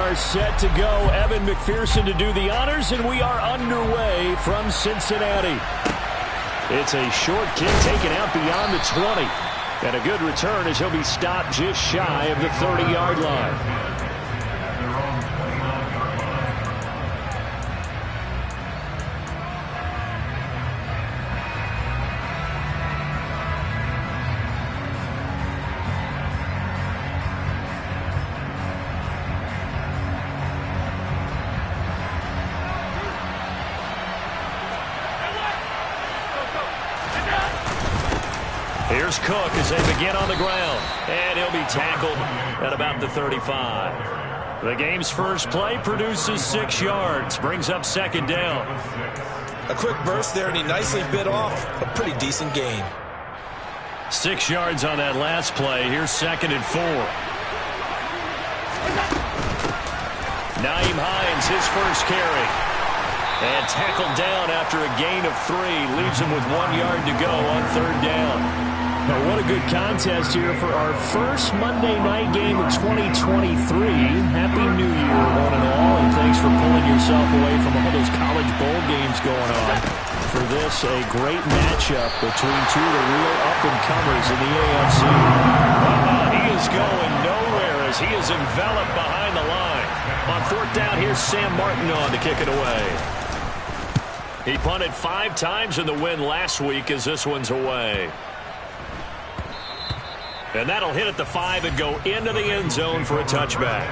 are set to go. Evan McPherson to do the honors, and we are underway from Cincinnati. It's a short kick taken out beyond the 20. And a good return as he'll be stopped just shy of the 30-yard line. Here's Cook as they begin on the ground. And he'll be tackled at about the 35. The game's first play produces 6 yards. Brings up second down. A quick burst there, and he nicely bit off a pretty decent gain. 6 yards on that last play. Here's second and 4. Nyheim Hines, his first carry. And tackled down after a gain of 3. Leaves him with 1 yard to go on third down. Now, what a good contest here for our first Monday night game of 2023. Happy New Year, one and all, and thanks for pulling yourself away from all those college bowl games going on. For this, a great matchup between two of the real up-and-comers in the AFC. He is going nowhere as he is enveloped behind the line. On fourth down, here's Sam Martin on to kick it away. He punted 5 times in the win last week as this one's away. And that'll hit at the 5 and go into the end zone for a touchback.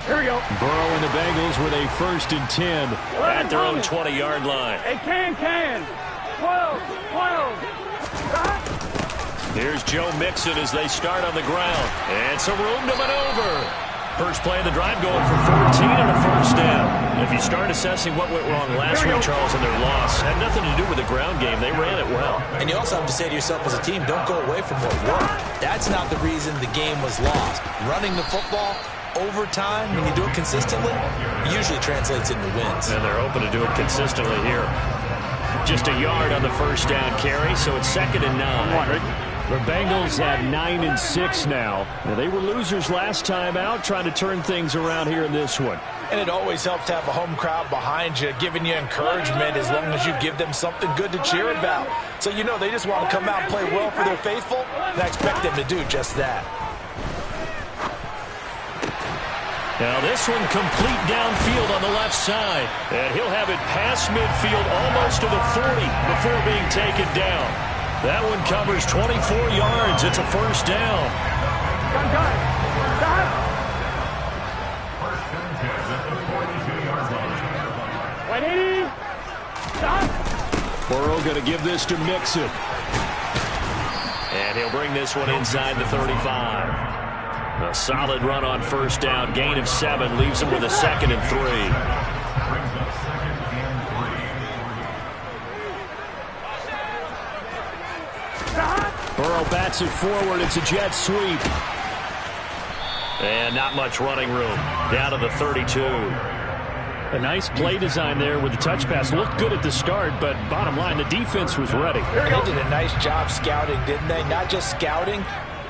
Here we go. Burrow and the Bengals with a 1st and 10 at their own 20-yard line. Hey, can. 12. Here's Joe Mixon as they start on the ground. And some room to maneuver. First play of the drive going for 14 and a first down. If you start assessing what went wrong last week, Charles, in their loss, had nothing to do with the ground game. They ran it well. And you also have to say to yourself as a team, don't go away from what worked. That's not the reason the game was lost. Running the football over time, when you do it consistently, usually translates into wins. And they're hoping to do it consistently here. Just a yard on the first down carry, so it's 2nd and 9. The Bengals have 9 and 6 now. They were losers last time out, trying to turn things around here in this one. And it always helps to have a home crowd behind you, giving you encouragement as long as you give them something good to cheer about. So you know they just want to come out and play well for their faithful, and I expect them to do just that. Now this one complete downfield on the left side. And he'll have it past midfield almost to the 40 before being taken down. That one covers 24 yards. It's a first down. Burrow going to give this to Mixon. And he'll bring this one inside the 35. A solid run on first down. Gain of 7 leaves him with a 2nd and 3. Burrow bats it forward. It's a jet sweep. And not much running room. Down to the 32. A nice play design there with the touch pass. Looked good at the start, but bottom line, the defense was ready. They did a nice job scouting, didn't they? Not just scouting,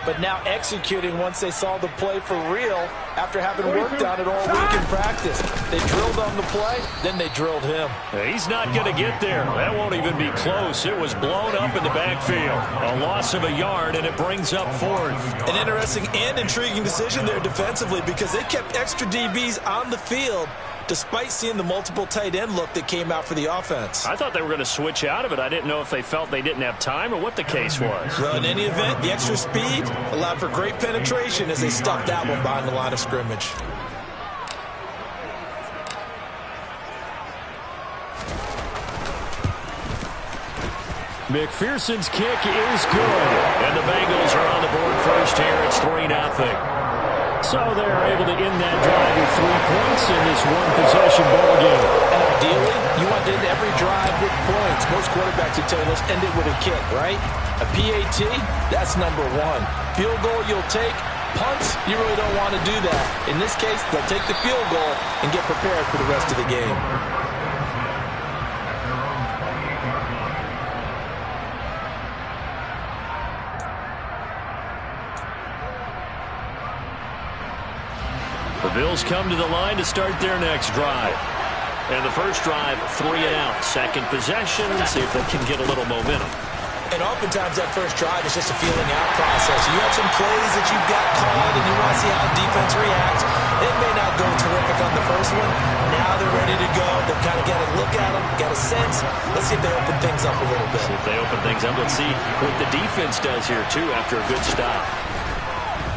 but now executing once they saw the play for real after having worked on it all week in practice. They drilled on the play, then they drilled him. He's not going to get there. That won't even be close. It was blown up in the backfield. A loss of a yard, and it brings up 4th. An interesting and intriguing decision there defensively because they kept extra DBs on the field despite seeing the multiple tight end look that came out for the offense. I thought they were going to switch out of it. I didn't know if they felt they didn't have time or what the case was. Well, in any event, the extra speed allowed for great penetration as they stuffed that one behind the line of scrimmage. McPherson's kick is good. And the Bengals are on the board first here. It's 3-0. So they're able to end that drive with 3 points in this one-possession ball game. And ideally, you want to end every drive with points. Most quarterbacks would tell you, let's end it with a kick, right? A PAT, that's number 1. Field goal you'll take. Punts, you really don't want to do that. In this case, they'll take the field goal and get prepared for the rest of the game. The Bills come to the line to start their next drive. And the first drive, 3 and out. Second possession, see if they can get a little momentum. And oftentimes that first drive is just a feeling out process. You have some plays that you've got called and you want to see how the defense reacts. It may not go terrific on the first one. Now they're ready to go. They've kind of got a look at them, got a sense. Let's see if they open things up a little bit. See if they open things up. Let's see what the defense does here, too, after a good stop.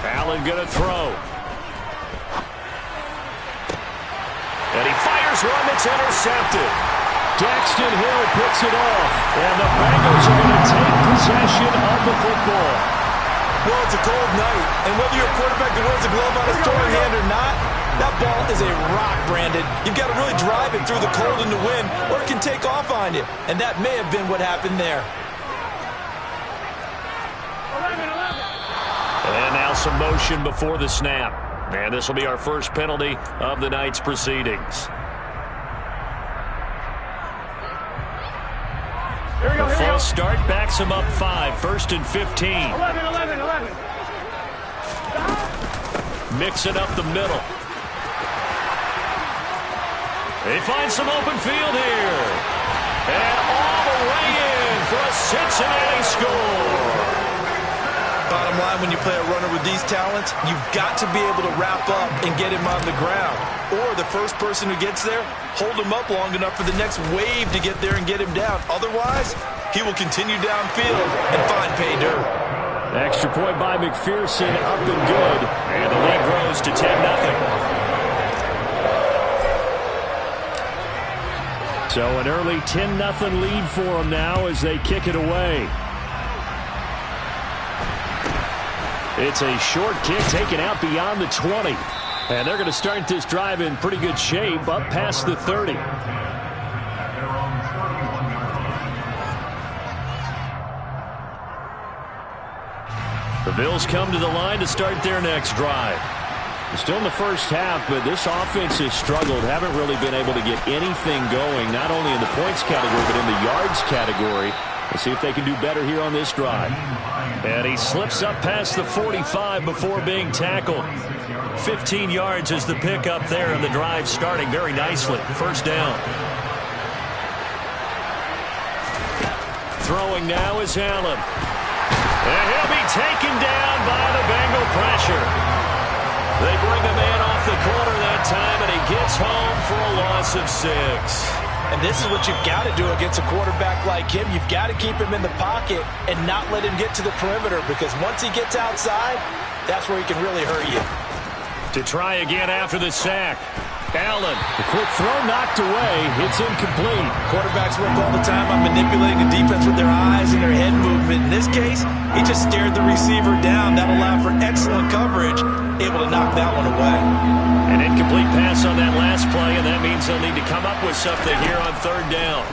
Allen going to throw. And he fires one that's intercepted. Daxton Hill picks it off. And the Bengals are going to take possession of the football. Well, it's a cold night. And whether you're a quarterback that wears a glove on his throwing hand or not, that ball is a rock, Brandon. You've got to really drive it through the cold and the wind, or it can take off on you. And that may have been what happened there. 11. And now some motion before the snap. And this will be our first penalty of the night's proceedings. Here we go, The here we go. false start backs him up 5, 1st and 15. 11. Mix it up the middle. They find some open field here. And all the way in for a Cincinnati score. Bottom line, when you play a runner with these talents, you've got to be able to wrap up and get him on the ground. Or the first person who gets there, hold him up long enough for the next wave to get there and get him down. Otherwise, he will continue downfield and find pay dirt. Extra point by McPherson, up and good. And the lead grows to 10-0. So an early 10-0 lead for them now as they kick it away. It's a short kick taken out beyond the 20. And they're going to start this drive in pretty good shape up past the 30. The Bills come to the line to start their next drive. Still in the first half, but this offense has struggled. Haven't really been able to get anything going, not only in the points category, but in the yards category. We'll see if they can do better here on this drive. And he slips up past the 45 before being tackled. 15 yards is the pickup there, and the drive starting very nicely. First down. Throwing now is Allen. And he'll be taken down by the Bengal pressure. They bring a man off the corner that time, and he gets home for a loss of 6. And this is what you've got to do against a quarterback like him. You've got to keep him in the pocket and not let him get to the perimeter, because once he gets outside, that's where he can really hurt you. To try again after the sack. Allen, the quick throw knocked away. It's incomplete. Quarterbacks work all the time on manipulating the defense with their eyes and their head movement. In this case, he just stared the receiver down. That allowed for excellent coverage, able to knock that one away. An incomplete pass on that last play, and that means they'll need to come up with something here on third down.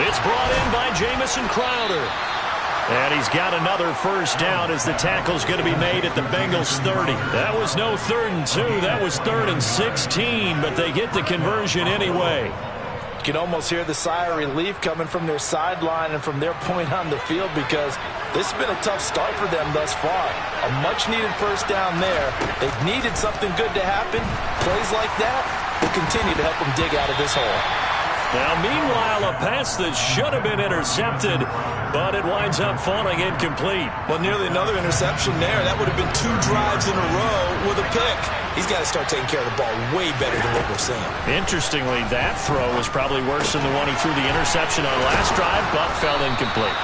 It's brought in by Jamison Crowder. And he's got another first down as the tackle's going to be made at the Bengals 30. That was no 3rd and 2. That was 3rd and 16, but they get the conversion anyway. You can almost hear the sigh of relief coming from their sideline and from their point on the field, because this has been a tough start for them thus far. A much-needed first down there. They've needed something good to happen. Plays like that will continue to help them dig out of this hole. Now, meanwhile, a pass that should have been intercepted, but it winds up falling incomplete. Well, nearly another interception there. That would have been 2 drives in a row with a pick. He's got to start taking care of the ball way better than what we're seeing. Interestingly, that throw was probably worse than the one he threw the interception on last drive, but fell incomplete.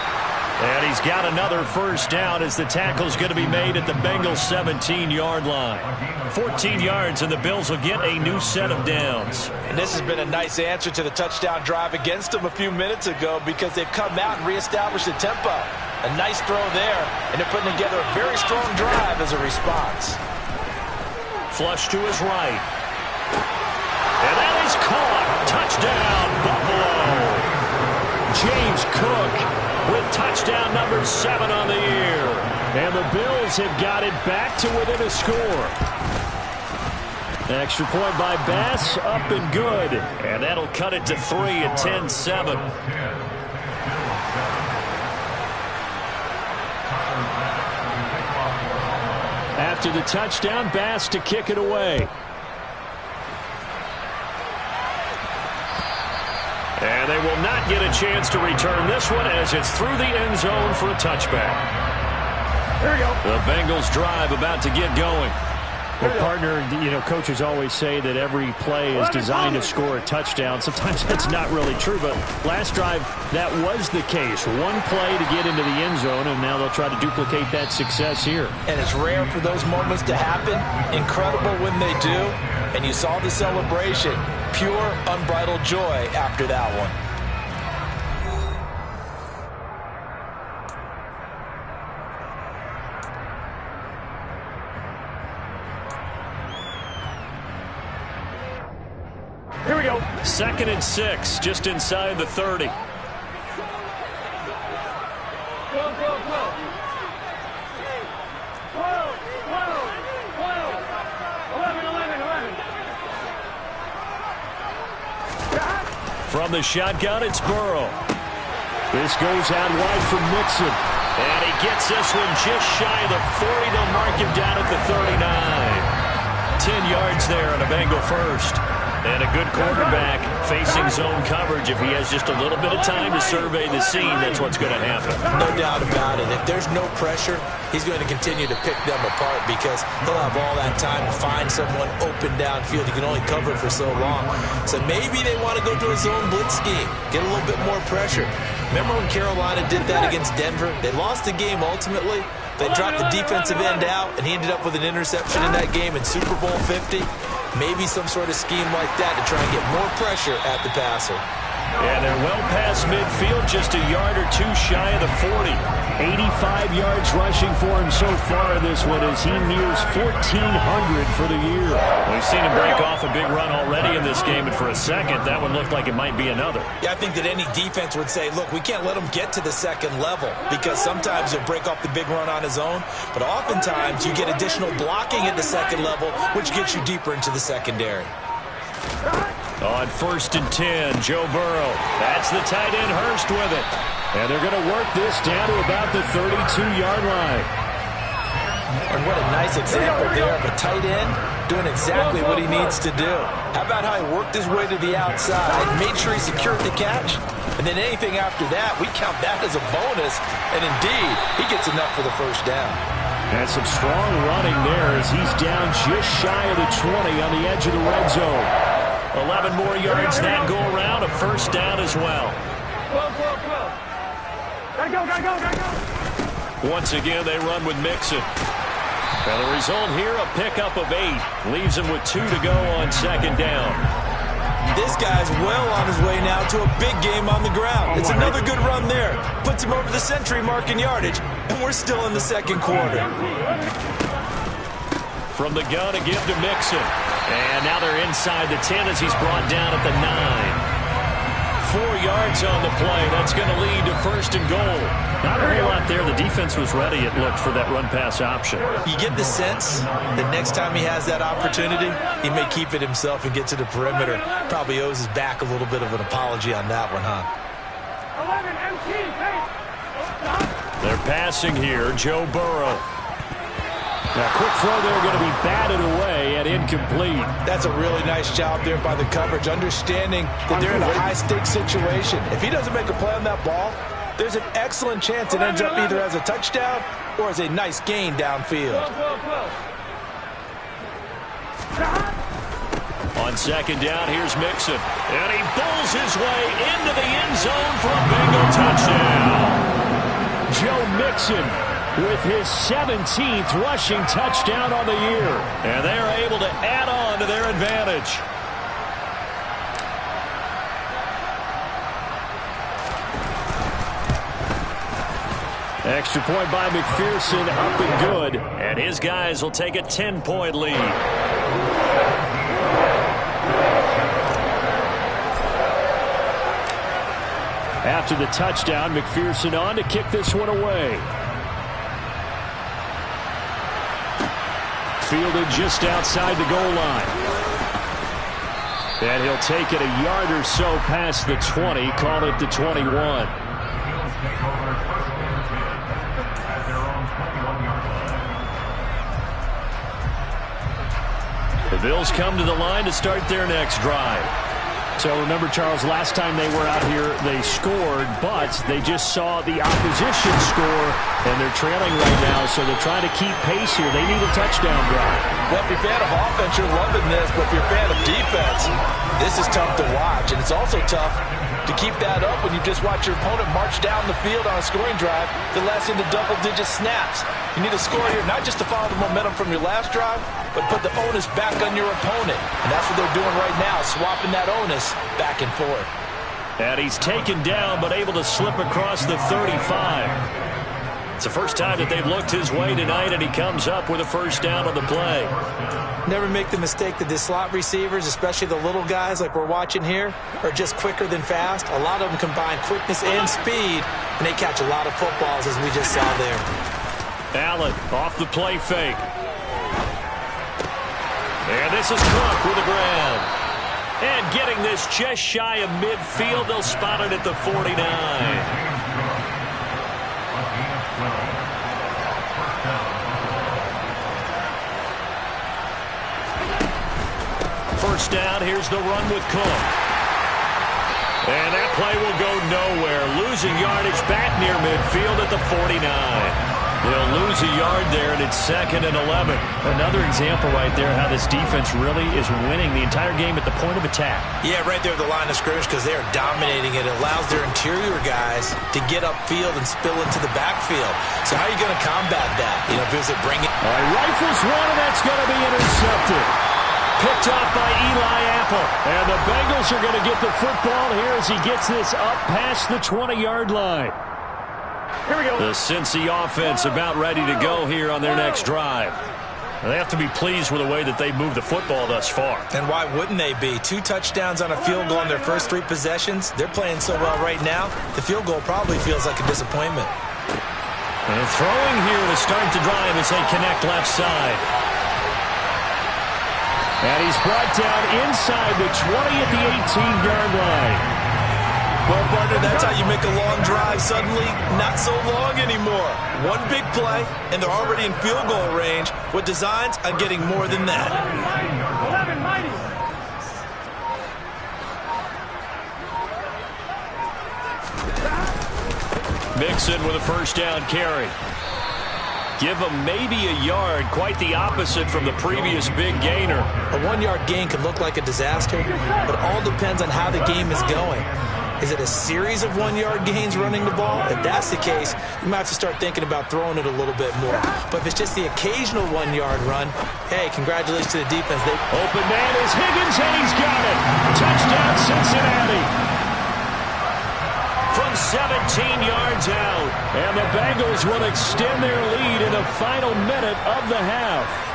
And he's got another first down as the tackle's going to be made at the Bengals 17-yard line. 14 yards, and the Bills will get a new set of downs. And this has been a nice answer to the touchdown drive against them a few minutes ago, because they've come out and reestablished the tempo. A nice throw there, and they're putting together a very strong drive as a response. Flush to his right. And that is caught. Touchdown, Buffalo. James Cook with touchdown number 7 on the year. And the Bills have got it back to within a score. Extra point by Bass, up and good. And that'll cut it to 3 at 10-7. After the touchdown, Bass to kick it away. And they will not get a chance to return this one as it's through the end zone for a touchback. Here we go. The Bengals drive about to get going. Well, partner, coaches always say that every play is designed to score a touchdown. Sometimes that's not really true, but last drive, that was the case. One play to get into the end zone, and now they'll try to duplicate that success here. And it's rare for those moments to happen. Incredible when they do. And you saw the celebration. Pure, unbridled joy after that one. Here we go. 2nd and 6, just inside the 30. Go, go, go. 12, 11, 11. From the shotgun, it's Burrow. This goes out wide for Mixon. And he gets this one just shy of the 40. They'll mark him down at the 39. 10 yards there on a Bengal first. And a good quarterback facing zone coverage. If he has just a little bit of time to survey the scene, that's what's going to happen. No doubt about it. If there's no pressure, he's going to continue to pick them apart because he'll have all that time to find someone open downfield. He can only cover it for so long. So maybe they want to go to a zone blitz scheme, get a little bit more pressure. Remember when Carolina did that against Denver? They lost the game ultimately. They dropped the defensive end out, and he ended up with an interception in that game in Super Bowl 50. Maybe some sort of scheme like that to try and get more pressure at the passer. Yeah, they're well past midfield, just a yard or two shy of the 40. 85 yards rushing for him so far this one as he nears 1,400 for the year. We've seen him break off a big run already in this game, and for a second, that one looked like it might be another. Yeah, I think that any defense would say, look, we can't let him get to the second level because sometimes he'll break off the big run on his own, but oftentimes you get additional blocking at the second level, which gets you deeper into the secondary. On 1st and 10, Joe Burrow. That's the tight end Hurst with it. And they're going to work this down to about the 32-yard line. And what a nice example there of a tight end doing exactly what he needs to do. How about how he worked his way to the outside, made sure he secured the catch, and then anything after that, we count that as a bonus. And indeed, he gets enough for the first down. And some strong running there as he's down just shy of the 20 on the edge of the red zone. 11 more yards that go around, a first down as well. Gotta go. Once again, they run with Mixon. And the result here, a pickup of 8. Leaves him with 2 to go on 2nd down. This guy's well on his way now to a big game on the ground. It's another good run there. Puts him over the century mark in yardage, and we're still in the second quarter. From the gun, a give to Mixon. And now they're inside the 10 as he's brought down at the 9. 4 yards on the play. That's going to lead to 1st and goal. Not a whole lot there. The defense was ready, it looked, for that run-pass option. You get the sense that next time he has that opportunity, he may keep it himself and get to the perimeter. Probably owes his back a little bit of an apology on that one, huh? 11, They're passing here. Joe Burrow. Now, quick throw there, going to be batted away and incomplete. That's a really nice job there by the coverage, understanding that they're in a high-stakes situation. If he doesn't make a play on that ball, there's an excellent chance it ends up either as a touchdown or as a nice gain downfield. On 2nd down, here's Mixon. And he bowls his way into the end zone for a Bengal touchdown. Joe Mixon with his 17th rushing touchdown on the year. And they are able to add on to their advantage. Extra point by McPherson, up and good. And his guys will take a 10-point lead. After the touchdown, McPherson on to kick this one away. Fielded just outside the goal line. And he'll take it a yard or so past the 20, call it the 21. Bills come to the line to start their next drive. So remember, Charles, last time they were out here, they scored, but they just saw the opposition score, and they're trailing right now, so they're trying to keep pace here. They need a touchdown drive. Well, if you're a fan of offense, you're loving this, but if you're a fan of defense, this is tough to watch, and it's also tough to keep that up when you just watch your opponent march down the field on a scoring drive that lasts into double-digit snaps. You need a score here, not just to follow the momentum from your last drive, but put the onus back on your opponent. And that's what they're doing right now, swapping that onus back and forth. And he's taken down, but able to slip across the 35. It's the first time that they've looked his way tonight, and he comes up with a first down on the play. Never make the mistake that the slot receivers, especially the little guys like we're watching here, are just quicker than fast. A lot of them combine quickness and speed, and they catch a lot of footballs, as we just saw there. Allen off the play fake. And this is Cook with a grab. And getting this just shy of midfield, they'll spot it at the 49. First down, here's the run with Cook. And that play will go nowhere. Losing yardage back near midfield at the 49. They'll lose a yard there, and it's 2nd and 11. Another example right there how this defense really is winning the entire game at the point of attack. Yeah, right there at the line of scrimmage because they are dominating it. It allows their interior guys to get upfield and spill into the backfield. So how are you going to combat that? You know, because they're bringing... All right, rifles one, and that's going to be intercepted. Picked off by Eli Apple. And the Bengals are going to get the football here as he gets this up past the 20-yard line. Here we go. The Cincy offense about ready to go here on their next drive. They have to be pleased with the way that they've moved the football thus far. And why wouldn't they be? 2 touchdowns on a field goal in their first 3 possessions. They're playing so well right now, the field goal probably feels like a disappointment. And throwing here to start the drive as they connect left side. And he's brought down inside the 20 at the 18-yard line. Well, partner, that's how you make a long drive suddenly not so long anymore. One big play, and they're already in field goal range with designs on getting more than that. 11, mighty. Mixon with a first down carry. Give him maybe a yard, quite the opposite from the previous big gainer. A 1-yard gain could look like a disaster, but all depends on how the game is going. Is it a series of 1-yard gains running the ball? If that's the case, you might have to start thinking about throwing it a little bit more. But if it's just the occasional 1-yard run, hey, congratulations to the defense. Open man is Higgins, and he's got it. Touchdown, Cincinnati. From 17 yards out. And the Bengals will extend their lead in the final minute of the half.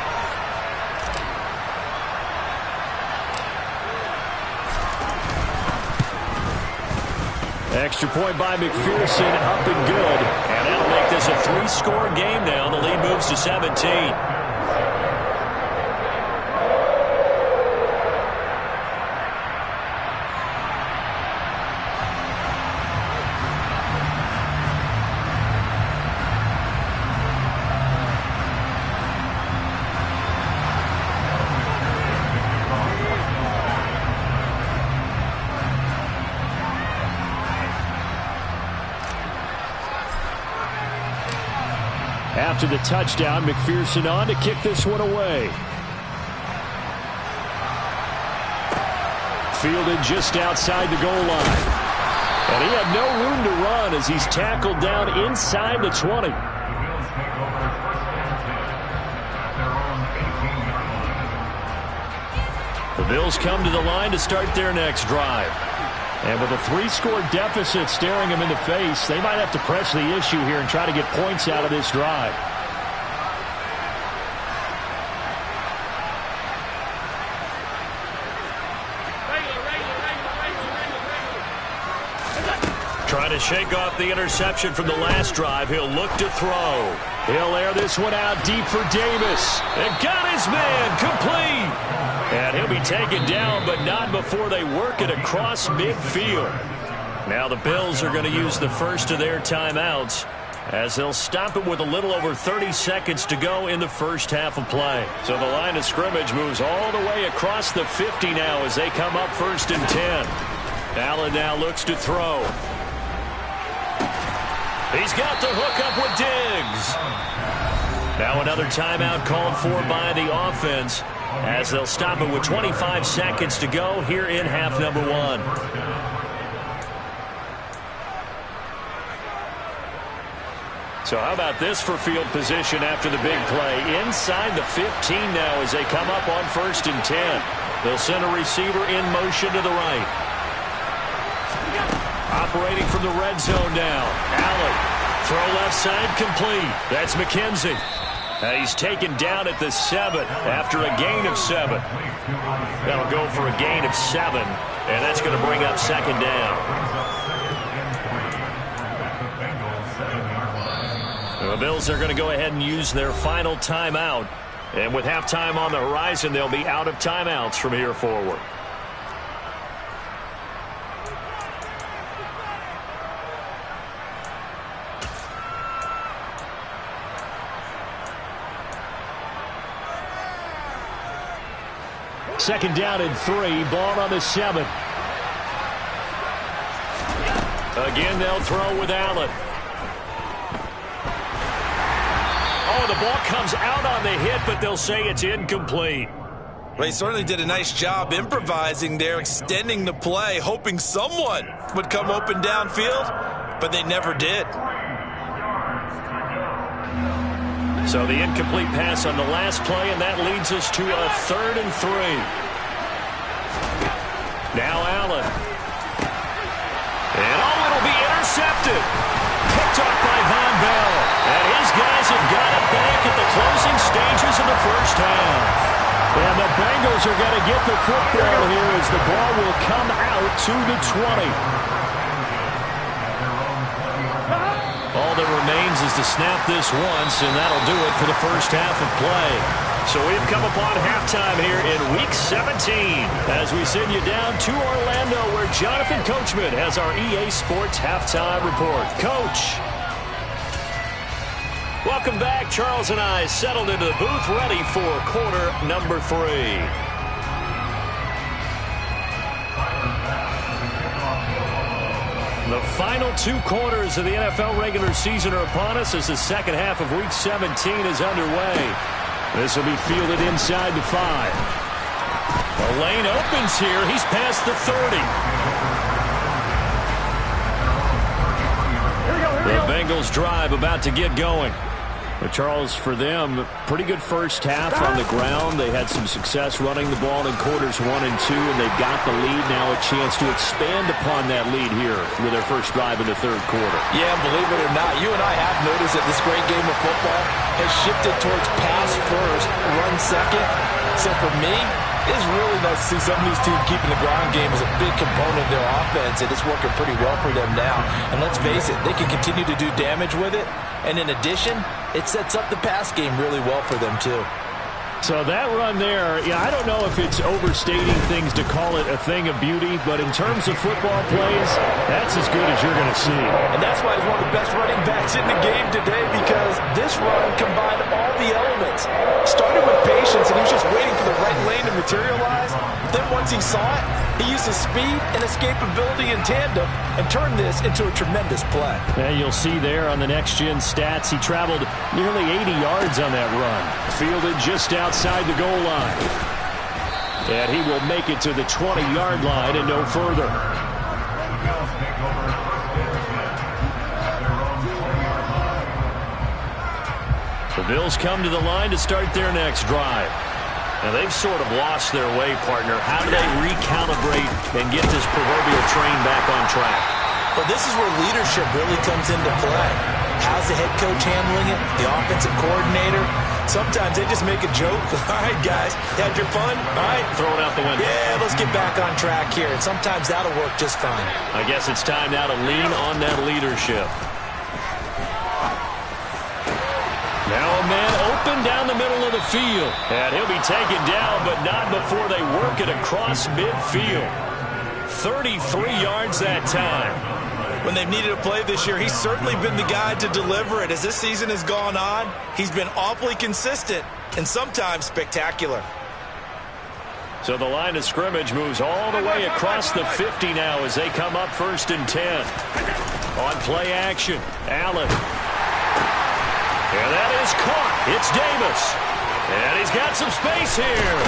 Extra point by McPherson, up and good. And that'll make this a 3-score game now. The lead moves to 17. After the touchdown, McPherson on to kick this one away. Fielded just outside the goal line. And he had no room to run as he's tackled down inside the 20. The Bills come to the line to start their next drive. And with a 3-score deficit staring them in the face, they might have to press the issue here and try to get points out of this drive. Trying to shake off the interception from the last drive. He'll look to throw. He'll air this one out deep for Davis. And got his man complete. And he'll be taken down, but not before they work it across midfield. Now the Bills are going to use the first of their timeouts. as they'll stop it with a little over 30 seconds to go in the first half of play. So the line of scrimmage moves all the way across the 50 now as they come up 1st and 10. Allen now looks to throw. He's got the hook up with Diggs. Now another timeout called for by the offense as they'll stop it with 25 seconds to go here in half number 1. So how about this for field position after the big play? Inside the 15 now as they come up on 1st and 10. They'll send a receiver in motion to the right. Operating from the red zone now. Allen. Throw left side complete. That's McKenzie. He's taken down at the 7 after a gain of 7. That'll go for a gain of 7, and that's going to bring up 2nd down. The Bills are going to go ahead and use their final timeout. And with halftime on the horizon, they'll be out of timeouts from here forward. Second down and 3. Ball on the 7. Again, they'll throw with Allen. Oh, the ball comes out on the hit, but they'll say it's incomplete. Well, he certainly did a nice job improvising there, extending the play, hoping someone would come open downfield, but they never did. So the incomplete pass on the last play, and that leads us to a 3rd and 3. Now Allen. And it'll be intercepted. Picked off by Von Bell. And his guys have got it back at the closing stages of the first half. And the Bengals are going to get the football here as the ball will come out to the 20. All that remains is to snap this once, and that'll do it for the first half of play. So we've come upon halftime here in Week 17 as we send you down to Orlando where Jonathan Coachman has our EA Sports Halftime Report. Coach. Welcome back. Charles and I settled into the booth ready for quarter number 3. The final 2 quarters of the NFL regular season are upon us as the second half of Week 17 is underway. This will be fielded inside the 5. The lane opens here. He's past the 30. The Bengals drive about to get going. But Charles, for them, pretty good first half on the ground. They had some success running the ball in quarters 1 and 2, and they've got the lead now, a chance to expand upon that lead here with their first drive in the 3rd quarter. Yeah, believe it or not, you and I have noticed that this great game of football has shifted towards pass first, run second. So for me, it's really nice to see some of these teams keeping the ground game as a big component of their offense, and it's working pretty well for them now. And let's face it, they can continue to do damage with it. And in addition, it sets up the pass game really well for them, too. So that run there, yeah, I don't know if it's overstating things to call it a thing of beauty, but in terms of football plays, that's as good as you're going to see. And that's why he's one of the best running backs in the game today, because this run combined all the elements. Started with patience, and he was just waiting for the right lane to materialize. Then once he saw it, he used his speed and escapability in tandem and turned this into a tremendous play. And you'll see there on the next-gen stats, he traveled nearly 80 yards on that run. Fielded just outside the goal line. And he will make it to the 20-yard line and no further. The Bills come to the line to start their next drive. Now, they've sort of lost their way, partner. How do they recalibrate and get this proverbial train back on track? Well, this is where leadership really comes into play. How's the head coach handling it? The offensive coordinator? Sometimes they just make a joke. All right, guys, had your fun? All right. Throw it out the window. Yeah, let's get back on track here. And sometimes that'll work just fine. I guess it's time now to lean on that leadership. Now a man open down the middle of the field. And he'll be taken down, but not before they work it across midfield. 33 yards that time. When they've needed a play this year, he's certainly been the guy to deliver it. As this season has gone on, he's been awfully consistent and sometimes spectacular. So the line of scrimmage moves all the way across the 50 now as they come up 1st and 10. On play action, Allen. And that is caught. It's Davis. And he's got some space here.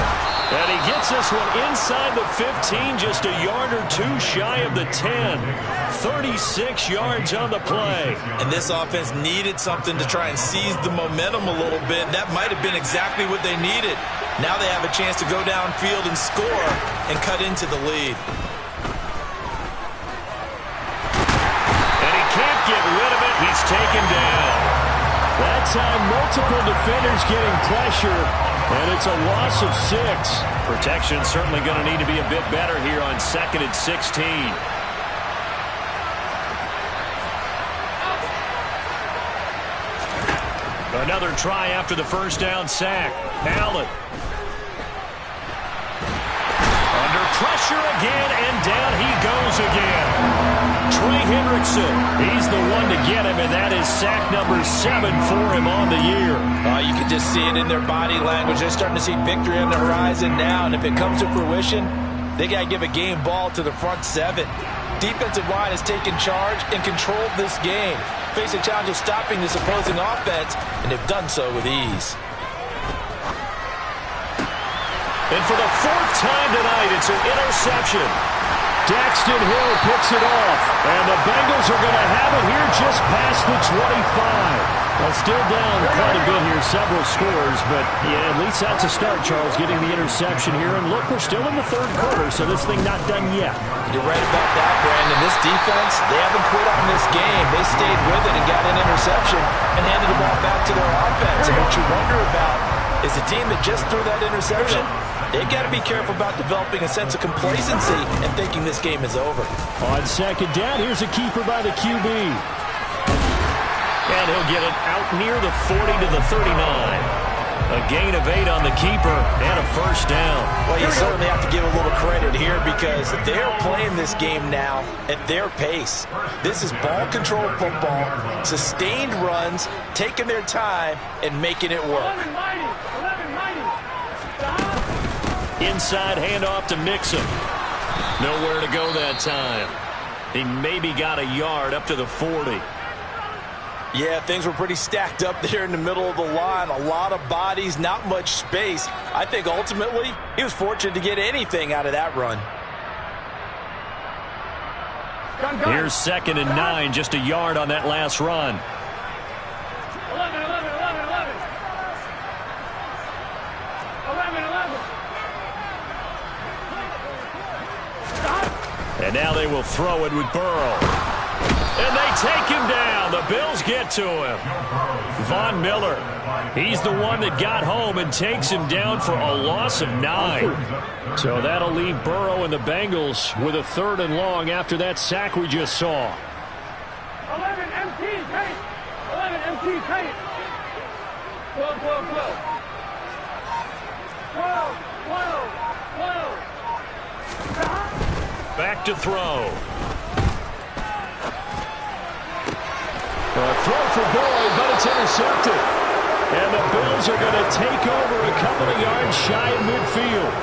And he gets this one inside the 15, just a yard or two shy of the 10. 36 yards on the play. And this offense needed something to try and seize the momentum a little bit. That might have been exactly what they needed. Now they have a chance to go downfield and score and cut into the lead. And he can't get rid of it. He's taken down. That time, multiple defenders getting pressure, and it's a loss of 6. Protection certainly going to need to be a bit better here on 2nd and 16. Another try after the first down sack. Allen. Under pressure again, and down he goes again. Trey Hendrickson, he's the one to get him, and that is sack number 7 for him on the year. You can just see it in their body language. They're starting to see victory on the horizon now, and if it comes to fruition, they got to give a game ball to the front 7. Defensive line has taken charge and controlled this game. Face a challenge of stopping this opposing offense, and they've done so with ease. And for the 4th time tonight, it's an interception. Daxton Hill picks it off, and the Bengals are going to have it here just past the 25. Well, still down quite a bit here, several scores, but yeah, at least that's a start, Charles, getting the interception here. And look, we're still in the 3rd quarter, so this thing not done yet. You're right about that, Brandon. This defense, they haven't quit on this game. They stayed with it and got an interception and handed the ball back to their offense. And what you wonder about is the team that just threw that interception, they've got to be careful about developing a sense of complacency and thinking this game is over. On 2nd down, here's a keeper by the QB. And he'll get it out near the 40 to the 39. A gain of 8 on the keeper and a first down. Well, you certainly have to give a little credit here because they're playing this game now at their pace. This is ball control football, sustained runs, taking their time, and making it work. Inside handoff to Mixon. Nowhere to go that time. He maybe got a yard up to the 40. Yeah, things were pretty stacked up there in the middle of the line. A lot of bodies, not much space. I think ultimately he was fortunate to get anything out of that run. Here's 2nd and 9, just a yard on that last run. 11. And now they will throw it with Burrow. And they take him down. The Bills get to him. Von Miller, he's the one that got home and takes him down for a loss of 9. So that'll leave Burrow and the Bengals with a 3rd and long after that sack we just saw. 11 MT paint. 11 MT paint. 12. 12. Back to throw. A throw for Boyd, but it's intercepted. And the Bills are going to take over a couple of yards shy of midfield.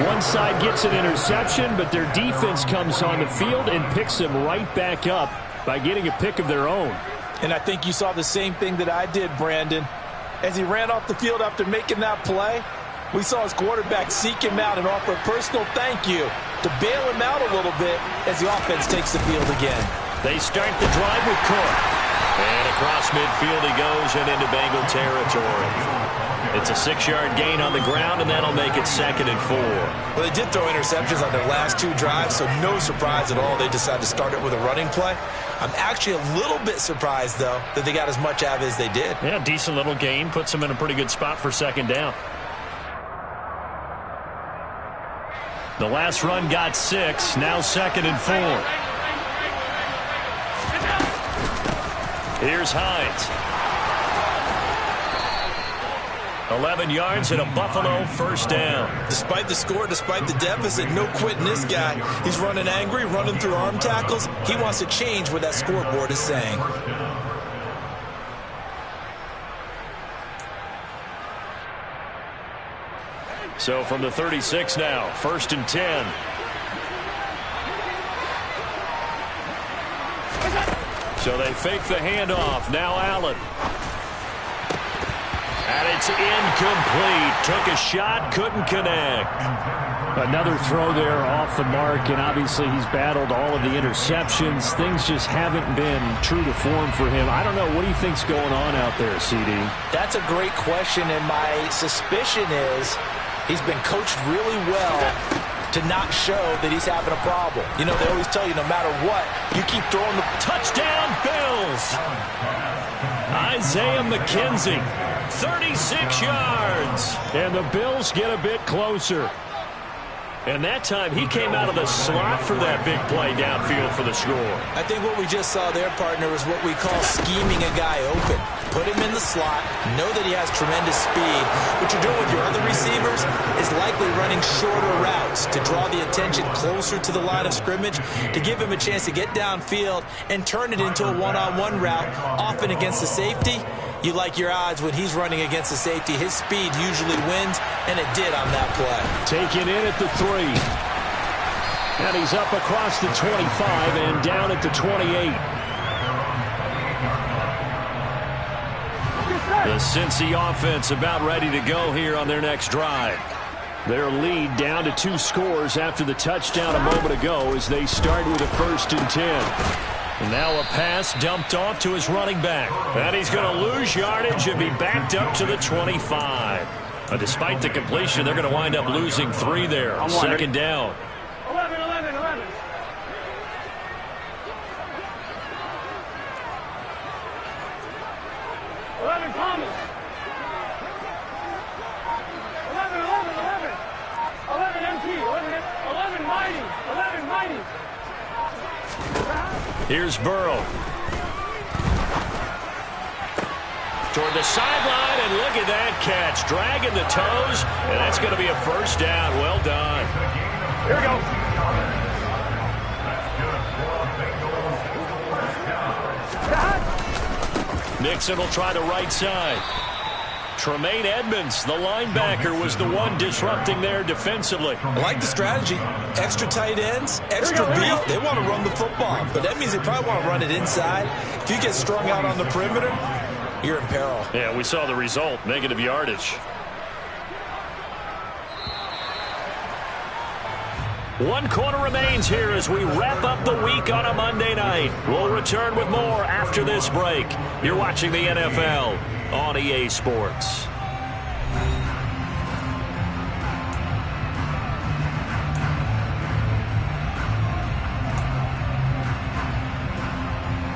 One side gets an interception, but their defense comes on the field and picks them right back up by getting a pick of their own. And I think you saw the same thing that I did, Brandon. As he ran off the field after making that play, we saw his quarterback seek him out and offer a personal thank you to bail him out a little bit as the offense takes the field again. They start the drive with Cook. And across midfield he goes and into Bengal territory. It's a 6-yard gain on the ground, and that'll make it 2nd and 4. Well, they did throw interceptions on their last 2 drives, so no surprise at all they decided to start it with a running play. I'm actually a little bit surprised, though, that they got as much out of it as they did. Yeah, decent little gain. Puts them in a pretty good spot for 2nd down. The last run got 6. Now 2nd and 4. Here's Hines. 11 yards and a Buffalo first down. Despite the score, despite the deficit, no quitting this guy. He's running angry, running through arm tackles. He wants to change what that scoreboard is saying. So from the 36 now, 1st and 10. So they fake the handoff. Now Allen. And it's incomplete. Took a shot, couldn't connect. Another throw there off the mark, and obviously he's battled all of the interceptions. Things just haven't been true to form for him. I don't know. What do you think's going on out there, CD? That's a great question, and my suspicion is he's been coached really well to not show that he's having a problem. You know, they always tell you no matter what, you keep throwing the touchdown Bills. Isaiah McKenzie, 36 yards. And the Bills get a bit closer. And that time he came out of the slot for that big play downfield for the score. I think what we just saw there, partner, is what we call scheming a guy open. Put him in the slot, know that he has tremendous speed. What you're doing with your other receivers is likely running shorter routes to draw the attention closer to the line of scrimmage, to give him a chance to get downfield and turn it into a one-on-one route, often against the safety. You like your odds when he's running against the safety. His speed usually wins, and it did on that play. Taken in at the 3. And he's up across the 25 and down at the 28. The Cincy offense about ready to go here on their next drive. Their lead down to 2 scores after the touchdown a moment ago as they start with a 1st and 10. And now a pass dumped off to his running back. And he's going to lose yardage and be backed up to the 25. Despite the completion, they're going to wind up losing 3 there. 2nd down. 11, 11, 11. 11 Thomas. 11, 11, 11. 11 MT. 11 Mighty. 11 Mighty. Here's Burrow. Toward the sideline, and look at that catch. Dragging the toes, and that's going to be a first down. Well done. Here we go. Nixon will try the right side. Tremaine Edmonds, the linebacker, was the one disrupting there defensively. I like the strategy. Extra tight ends, extra beef. They want to run the football, but that means they probably want to run it inside. If you get strung out on the perimeter, you're in peril. Yeah, we saw the result, negative yardage. 1 quarter remains here as we wrap up the week on a Monday night. We'll return with more after this break. You're watching the NFL on EA Sports.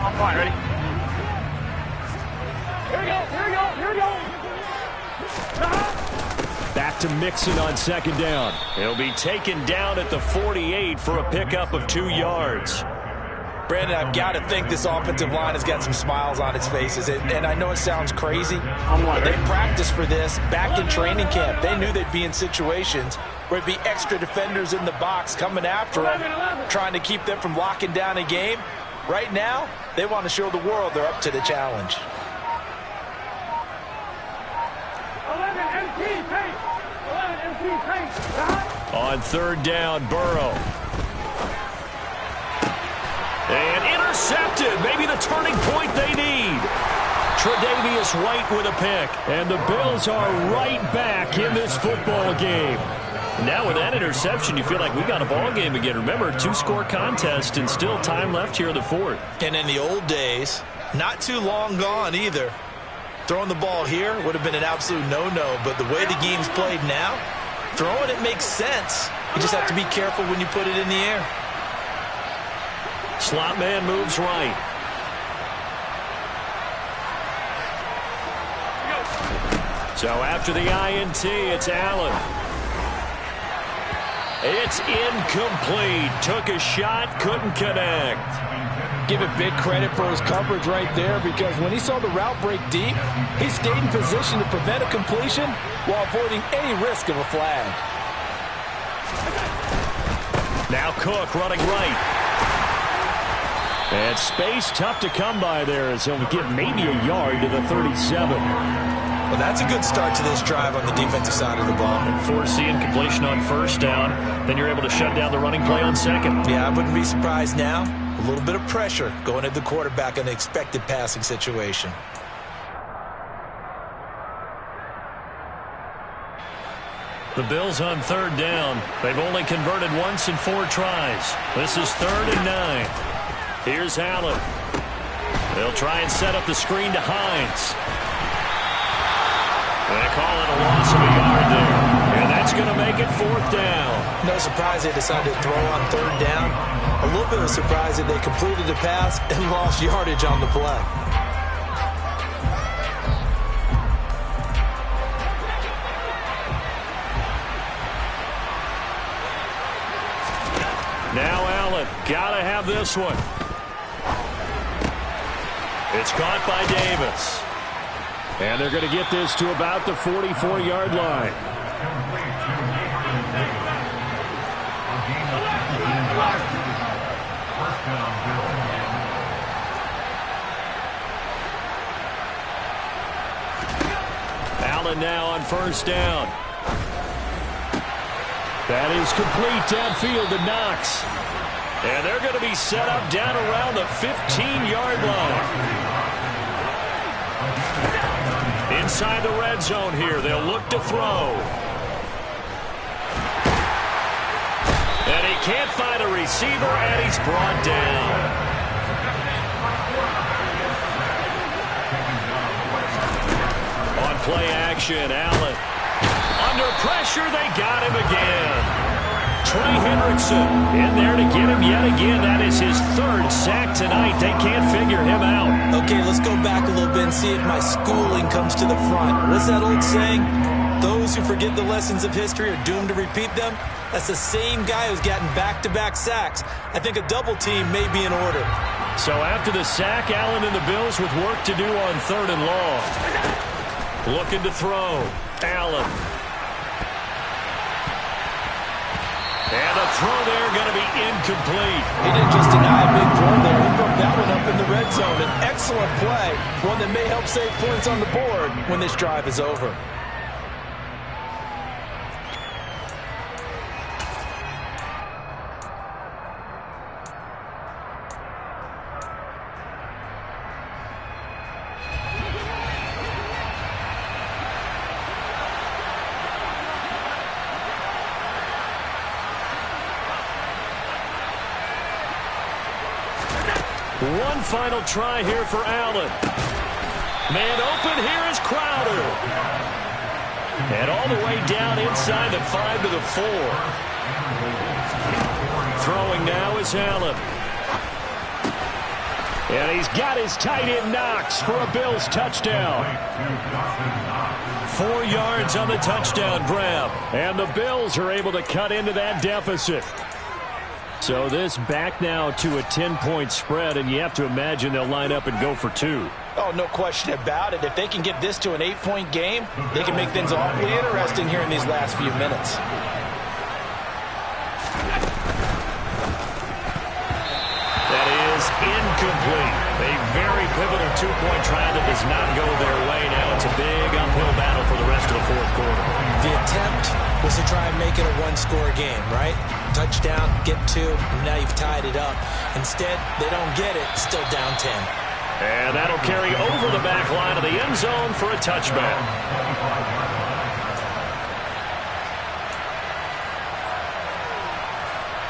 I'm fine, ready? Here we go, here we go, here we go. Back to Mixon on 2nd down. He'll be taken down at the 48 for a pickup of 2 yards. Brandon, I've got to think this offensive line has got some smiles on its faces. And I know it sounds crazy, but they practiced for this back in training camp. They knew they'd be in situations where it'd be extra defenders in the box coming after them, trying to keep them from locking down a game. Right now, they want to show the world they're up to the challenge. 11 MT pace. 11 MT pace. On 3rd down, Burrow. And intercepted. Maybe the turning point they need. Tre'Davious White with a pick. And the Bills are right back in this football game. Now with that interception, you feel like we got a ball game again. Remember, 2-score contest and still time left here in the 4th. And in the old days, not too long gone either. Throwing the ball here would have been an absolute no-no, but the way the game's played now, throwing it makes sense. You just have to be careful when you put it in the air. Slot man moves right. So after the INT, it's Allen. It's incomplete. Took a shot, couldn't connect. Give it big credit for his coverage right there, because when he saw the route break deep, he stayed in position to prevent a completion while avoiding any risk of a flag. Now Cook running right. And space tough to come by there as he'll get maybe a yard to the 37. Well, that's a good start to this drive on the defensive side of the ball. Forcing completion on first down. Then you're able to shut down the running play on second. Yeah, I wouldn't be surprised now. A little bit of pressure going at the quarterback in an expected passing situation. The Bills on third down. They've only converted once in 4 tries. This is 3rd and 9. Here's Allen. They'll try and set up the screen to Hines. They call it a loss of a yard there. And that's going to make it 4th down. No surprise they decided to throw on 3rd down. A little bit of surprise that they completed the pass and lost yardage on the play. Now Allen, gotta have this one. It's caught by Davis. And they're going to get this to about the 44-yard line. Allen now on first down. That is complete downfield to Knox. And they're going to be set up down around the 15-yard line. Inside the red zone here, they'll look to throw. And he can't find a receiver, and he's brought down. On play action, Allen. Under pressure, they got him again. Trey Hendrickson in there to get him yet again. That is his 3rd sack tonight. They can't figure him out. Okay, let's go back a little bit and see if my schooling comes to the front. What's that old saying? Those who forget the lessons of history are doomed to repeat them. That's the same guy who's gotten back-to-back sacks. I think a double team may be in order. So after the sack, Allen and the Bills with work to do on 3rd and long. Looking to throw. Allen. And the throw there going to be incomplete. He didn't just deny a big throw there. He broke that one up in the red zone. An excellent play. One that may help save points on the board when this drive is over. One final try here for Allen. Man open here is Crowder. And all the way down inside the 5 to the 4. Throwing now is Allen. And he's got his tight end Knox for a Bills touchdown. 4 yards on the touchdown grab. And the Bills are able to cut into that deficit. So this back now to a 10-point spread, and you have to imagine they'll line up and go for 2. Oh, no question about it. If they can get this to an 8-point game, they can make things awfully interesting here in these last few minutes. That is incomplete. A very pivotal 2-point try that does not go their way. Now it's a big uphill battle for the rest of the 4th quarter. The attempt was to try and make it a 1-score game, right? Touchdown, get 2, and now you've tied it up. Instead, they don't get it, still down 10. And that'll carry over the back line of the end zone for a touchback.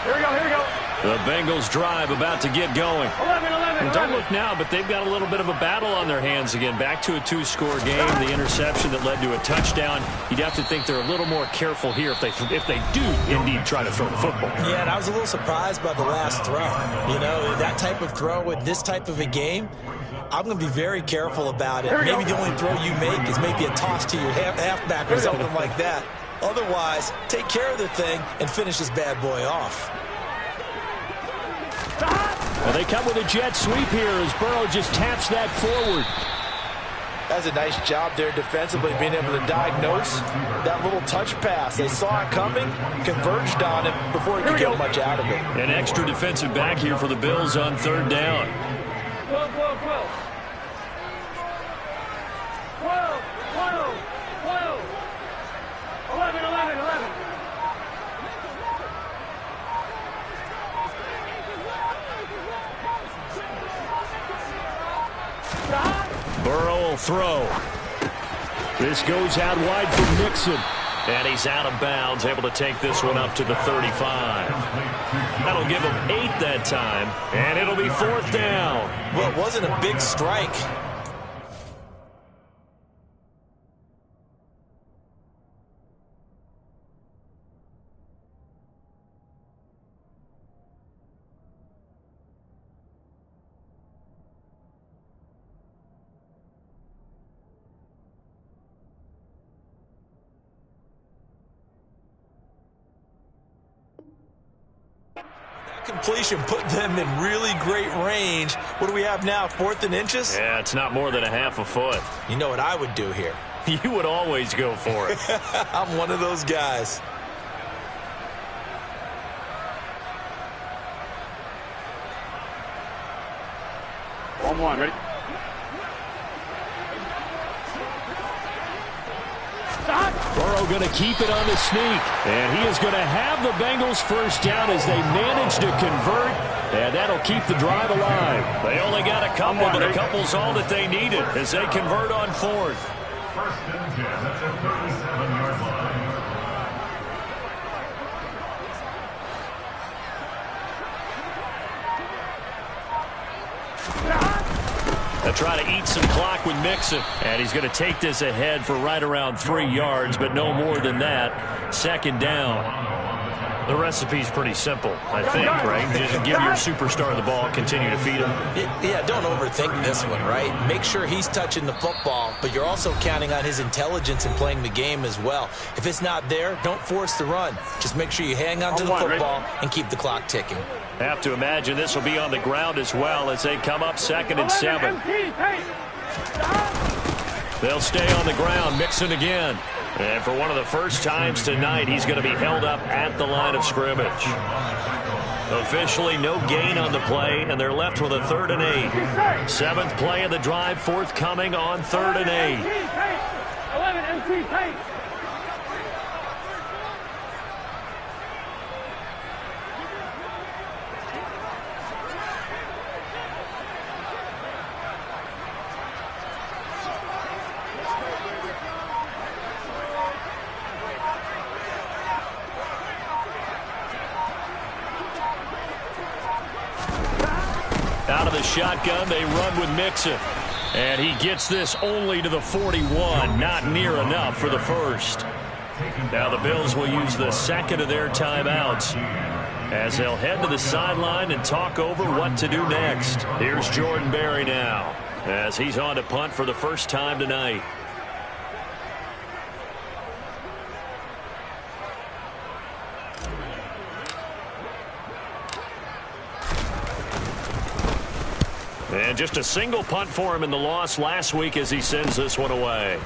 Here we go, here we go. The Bengals drive about to get going. 11. Don't look now, but they've got a little bit of a battle on their hands again. Back to a 2-score game. The interception that led to a touchdown. You'd have to think they're a little more careful here if they do indeed try to throw the football. Yeah, and I was a little surprised by the last throw. You know, that type of throw with this type of a game, I'm going to be very careful about it. Maybe the only throw you make is maybe a toss to your halfback or something like that. Otherwise, take care of the thing and finish this bad boy off. Well, they come with a jet sweep here as Burrow just taps that forward. That's a nice job there defensively, being able to diagnose that little touch pass. They saw it coming, converged on it before he could get much out of it. An extra defensive back here for the Bills on third down. 12, 12, 12. 12, 12, 12. 11, 11, 11. Burrow will throw. This goes out wide for Mixon. And he's out of bounds, able to take this one up to the 35. That'll give him 8 that time, and it'll be fourth down. Well, it wasn't a big strike. Completion put them in really great range. What do we have now, 4th and inches? Yeah, it's not more than a half a foot. You know what I would do here? You would always go for it. I'm one of those guys. One, ready? Burrow going to keep it on the sneak. And he is going to have the Bengals first down as they manage to convert. And that'll keep the drive alive. They only got a couple, but a couple's all that they needed as they convert on fourth. First and 10 at the 37-yard line. They'll try to eat some clock with Mixon. And he's going to take this ahead for right around 3 yards, but no more than that. Second down. The recipe's pretty simple, I think, right? Just give your superstar the ball, continue to feed him. Yeah, don't overthink this one, right? Make sure he's touching the football, but you're also counting on his intelligence in playing the game as well. If it's not there, don't force the run. Just make sure you hang on to the football and keep the clock ticking. Have to imagine this will be on the ground as well as they come up 2nd and 7. They'll stay on the ground, Mixon again. And for one of the first times tonight, he's going to be held up at the line of scrimmage. Officially no gain on the play, and they're left with a 3rd and 8. 7th play of the drive, forthcoming on 3rd and 8. 11 MT pace. Out of the shotgun, they run with Mixon. And he gets this only to the 41. Not near enough for the first. Now the Bills will use the 2nd of their timeouts as they'll head to the sideline and talk over what to do next. Here's Jordan Berry now as he's on to punt for the first time tonight. And just a single punt for him in the loss last week as he sends this one away.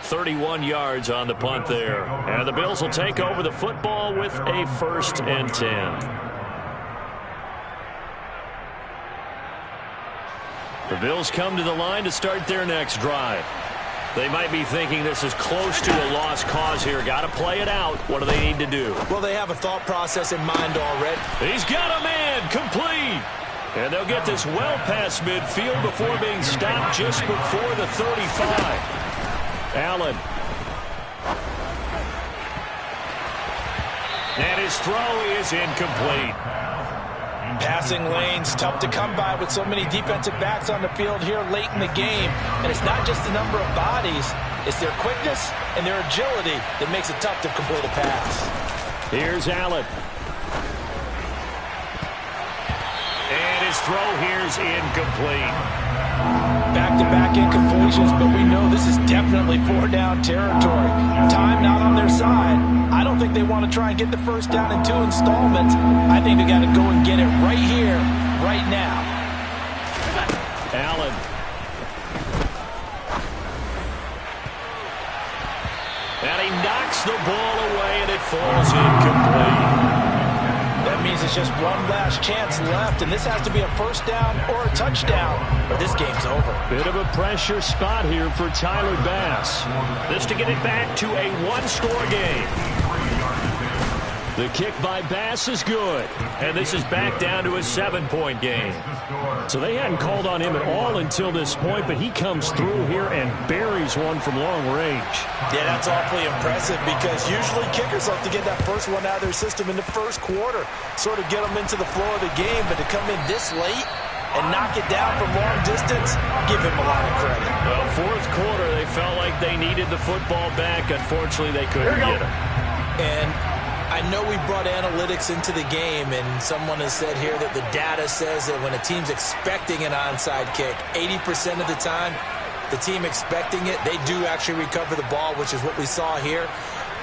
31 yards on the punt there. And the Bills will take over the football with a 1st and 10. The Bills come to the line to start their next drive. They might be thinking this is close to a lost cause here. Got to play it out. What do they need to do? Well, they have a thought process in mind already. He's got a man complete. And they'll get this well past midfield before being stopped just before the 35. Allen. And his throw is incomplete. Passing lanes, tough to come by with so many defensive backs on the field here late in the game. And it's not just the number of bodies, it's their quickness and their agility that makes it tough to complete a pass. Here's Allen. And his throw here's incomplete. Back-to-back incompletions, but we know this is definitely 4-down territory. Time not on their side. I don't think they want want to try and get the first down in 2 installments. I think they got to go and get it right here, right now. Allen. And he knocks the ball away, and it falls incomplete. That means it's just one last chance left, and this has to be a first down or a touchdown, or this game's over. Bit of a pressure spot here for Tyler Bass. This to get it back to a one-score game. The kick by Bass is good. And this is back down to a 7-point game. So they hadn't called on him at all until this point, but he comes through here and buries one from long range. Yeah, that's awfully impressive because usually kickers like to get that first one out of their system in the first quarter, sort of get them into the flow of the game, but to come in this late and knock it down from long distance, give him a lot of credit. Well, fourth quarter, they felt like they needed the football back. Unfortunately, they couldn't get it. And I know we brought analytics into the game, and someone has said here that the data says that when a team's expecting an onside kick, 80% of the time, the team expecting it, they do actually recover the ball, which is what we saw here.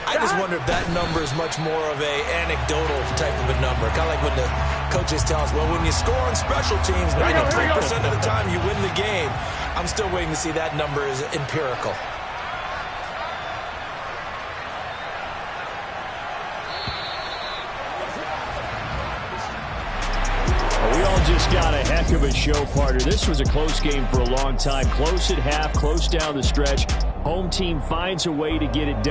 I just wonder if that number is much more of a anecdotal type of a number. Kind of like when the coaches tell us, well, when you score on special teams, 93% of the time you win the game. I'm still waiting to see that number is empirical. We all just got a heck of a show, partner. This was a close game for a long time. Close at half, close down the stretch. Home team finds a way to get it done.